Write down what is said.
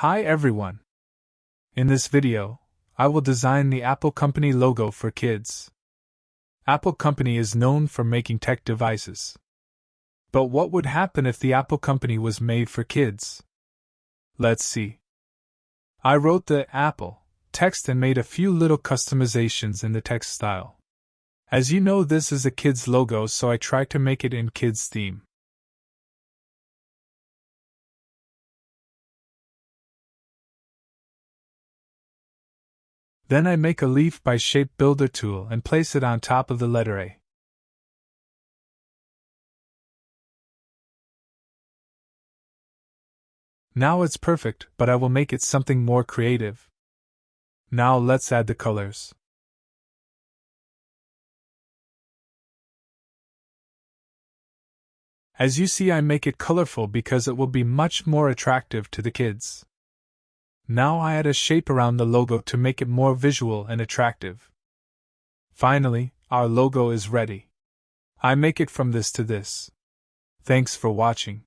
Hi everyone! In this video, I will design the Apple Company logo for kids. Apple Company is known for making tech devices. But what would happen if the Apple Company was made for kids? Let's see. I wrote the Apple text and made a few little customizations in the text style. As you know, this is a kid's logo, so I tried to make it in kids' theme. Then I make a leaf by Shape Builder tool and place it on top of the letter A. Now it's perfect, but I will make it something more creative. Now let's add the colors. As you see, I make it colorful because it will be much more attractive to the kids. Now I add a shape around the logo to make it more visual and attractive. Finally, our logo is ready. I make it from this to this. Thanks for watching.